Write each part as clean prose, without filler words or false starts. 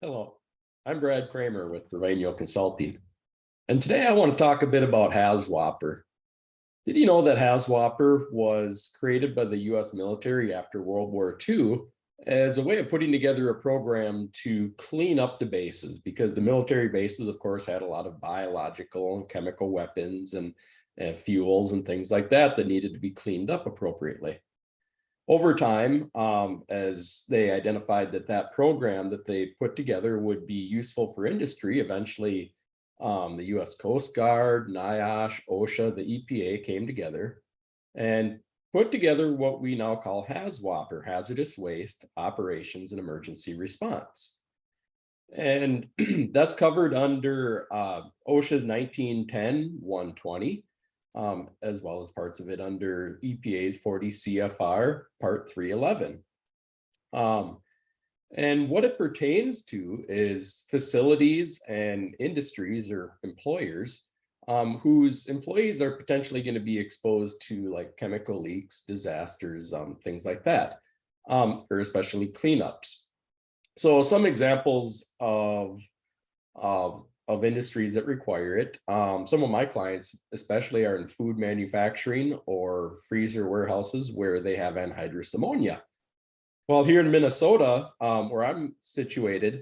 Hello, I'm Brad Kramer with Vervainio Consulting, and today I want to talk a bit about HAZWOPER. Did you know that HAZWOPER was created by the US military after World War II as a way of putting together a program to clean up the bases? Because the military bases, of course, had a lot of biological and chemical weapons and fuels and things like that that needed to be cleaned up appropriately. Over time, as they identified that that program that they put together would be useful for industry, eventually the US Coast Guard, NIOSH, OSHA, the EPA came together and put together what we now call HAZWOPER, Hazardous Waste Operations and Emergency Response. And that's covered under OSHA's 1910-120, as well as parts of it under EPA's 40 CFR Part 311. And what it pertains to is facilities and industries or employers whose employees are potentially going to be exposed to like chemical leaks, disasters, things like that, or especially cleanups. So some examples of industries that require it. Some of my clients, especially, are in food manufacturing or freezer warehouses where they have anhydrous ammonia. Well, here in Minnesota, where I'm situated,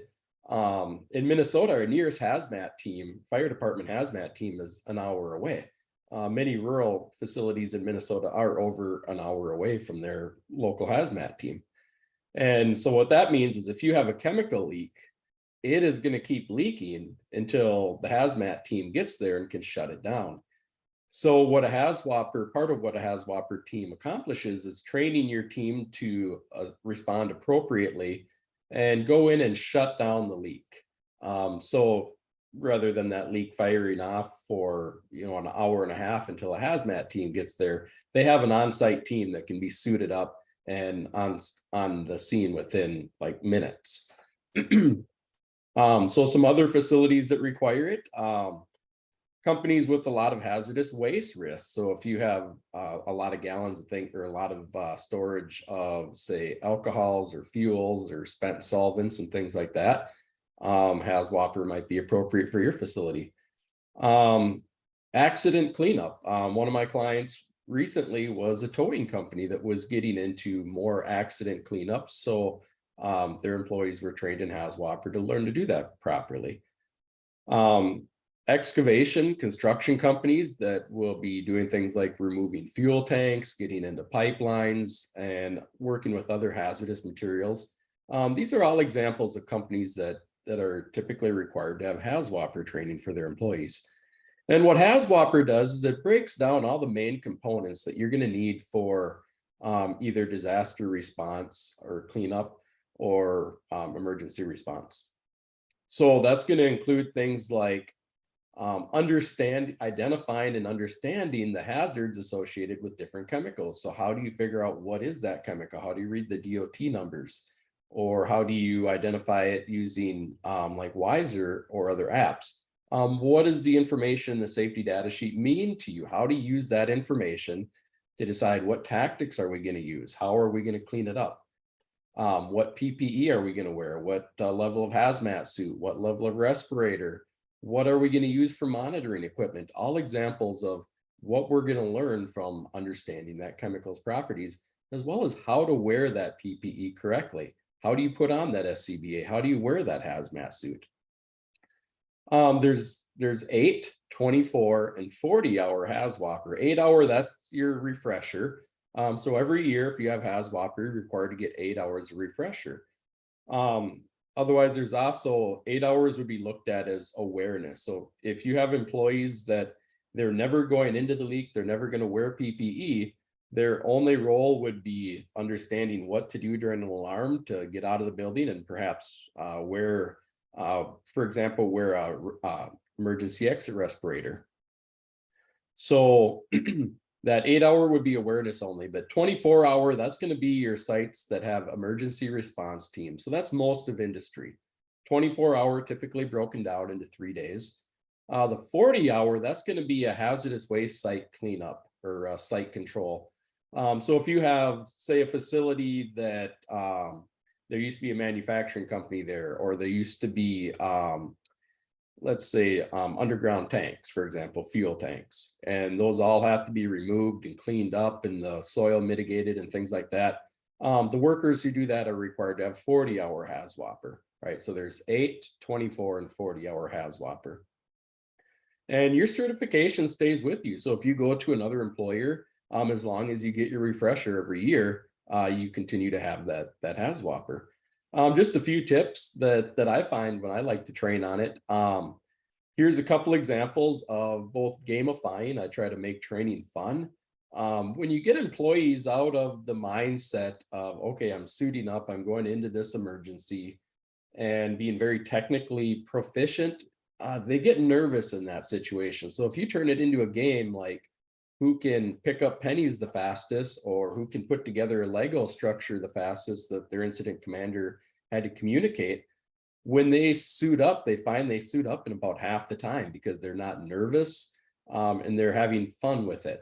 in Minnesota, our nearest hazmat team, fire department hazmat team, is an hour away. Many rural facilities in Minnesota are over an hour away from their local hazmat team. And so what that means is if you have a chemical leak, it is going to keep leaking until the hazmat team gets there and can shut it down. So what a HAZWOPER, part of what a HAZWOPER team accomplishes is training your team to respond appropriately and go in and shut down the leak. So rather than that leak firing off for an hour and a half until a hazmat team gets there, they have an on-site team that can be suited up and on the scene within like minutes. So some other facilities that require it, companies with a lot of hazardous waste risks. So if you have a lot of gallons of things or a lot of storage of, say, alcohols or fuels or spent solvents and things like that, HAZWOPER might be appropriate for your facility. Accident cleanup. One of my clients recently was a towing company that was getting into more accident cleanup. So their employees were trained in HAZWOPER to learn to do that properly. Excavation, construction companies that will be doing things like removing fuel tanks, getting into pipelines, and working with other hazardous materials. These are all examples of companies that are typically required to have HAZWOPER training for their employees. And what HAZWOPER does is it breaks down all the main components that you're going to need for either disaster response or cleanup or emergency response. So that's going to include things like identifying and understanding the hazards associated with different chemicals. So how do you figure out what is that chemical? How do you read the DOT numbers? Or how do you identify it using like Wiser or other apps? What does the information in the safety data sheet mean to you? How to use that information to decide what tactics are we going to use? How are we going to clean it up? What PPE are we going to wear? What level of hazmat suit? What level of respirator? What are we going to use for monitoring equipment? All examples of what we're going to learn from understanding that chemical's properties, as well as how to wear that PPE correctly. How do you put on that SCBA? How do you wear that hazmat suit? There's 8, 24, and 40-hour HAZWOPER. 8-hour, that's your refresher. So every year, if you have HAZWOPER, you're required to get 8 hours of refresher. Otherwise, there's also 8 hours would be looked at as awareness. So if you have employees that they're never going into the leak, they're never going to wear PPE, their only role would be understanding what to do during an alarm to get out of the building and perhaps for example, wear a emergency exit respirator. So that 8-hour would be awareness only, but 24-hour, that's going to be your sites that have emergency response teams. So that's most of industry. 24-hour typically broken down into 3 days. The 40-hour, that's going to be a hazardous waste site cleanup or site control. So if you have, say, a facility that there used to be a manufacturing company there, or there used to be, let's say, underground tanks, for example, fuel tanks, and those all have to be removed and cleaned up and the soil mitigated and things like that. The workers who do that are required to have 40-hour HAZWOPER, right? So there's 8, 24, and 40-hour HAZWOPER. And your certification stays with you. So if you go to another employer, as long as you get your refresher every year, you continue to have that HAZWOPER. Just a few tips that I find when I like to train on it. Here's a couple examples of both gamifying. I try to make training fun. When you get employees out of the mindset of, okay, I'm suiting up, I'm going into this emergency, and being very technically proficient, they get nervous in that situation. So if you turn it into a game, like who can pick up pennies the fastest, or who can put together a Lego structure the fastest that their incident commander had to communicate, when they suit up, they find they suit up in about half the time because they're not nervous, and they're having fun with it.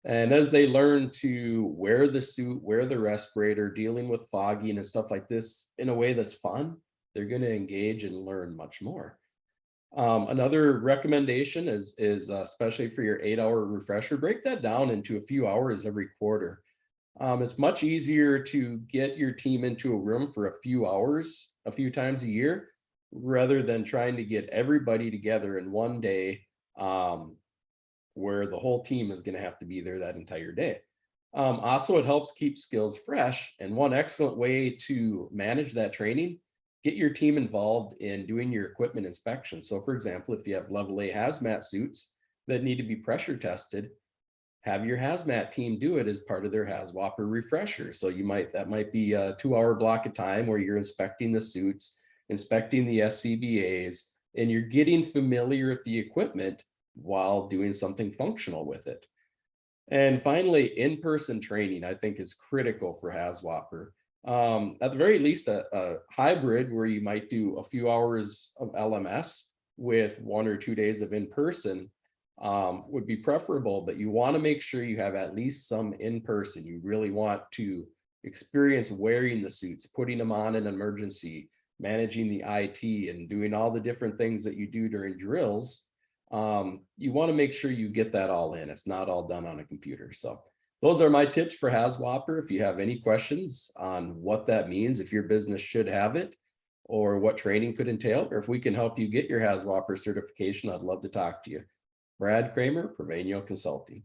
And as they learn to wear the suit, wear the respirator, dealing with fogging and stuff like this in a way that's fun, they're going to engage and learn much more. Another recommendation is especially for your 8-hour refresher, break that down into a few hours every quarter. It's much easier to get your team into a room for a few hours, a few times a year, rather than trying to get everybody together in one day, where the whole team is going to have to be there that entire day. Also, it helps keep skills fresh. And one excellent way to manage that training, get your team involved in doing your equipment inspection. So for example, if you have level A hazmat suits that need to be pressure tested, have your hazmat team do it as part of their HAZWOPER refresher. So that might be a 2-hour block of time where you're inspecting the suits, inspecting the SCBAs, and you're getting familiar with the equipment while doing something functional with it. And finally, in-person training, I think, is critical for HAZWOPER. At the very least, a hybrid where you might do a few hours of LMS with 1 or 2 days of in-person would be preferable, but you want to make sure you have at least some in-person. You really want to experience wearing the suits, putting them on in an emergency, managing the IT, and doing all the different things that you do during drills. You want to make sure you get that all in. It's not all done on a computer. So those are my tips for HAZWOPER. If you have any questions on what that means, if your business should have it, or what training could entail, or if we can help you get your HAZWOPER certification, I'd love to talk to you. Brad Kramer, Provenio Consulting.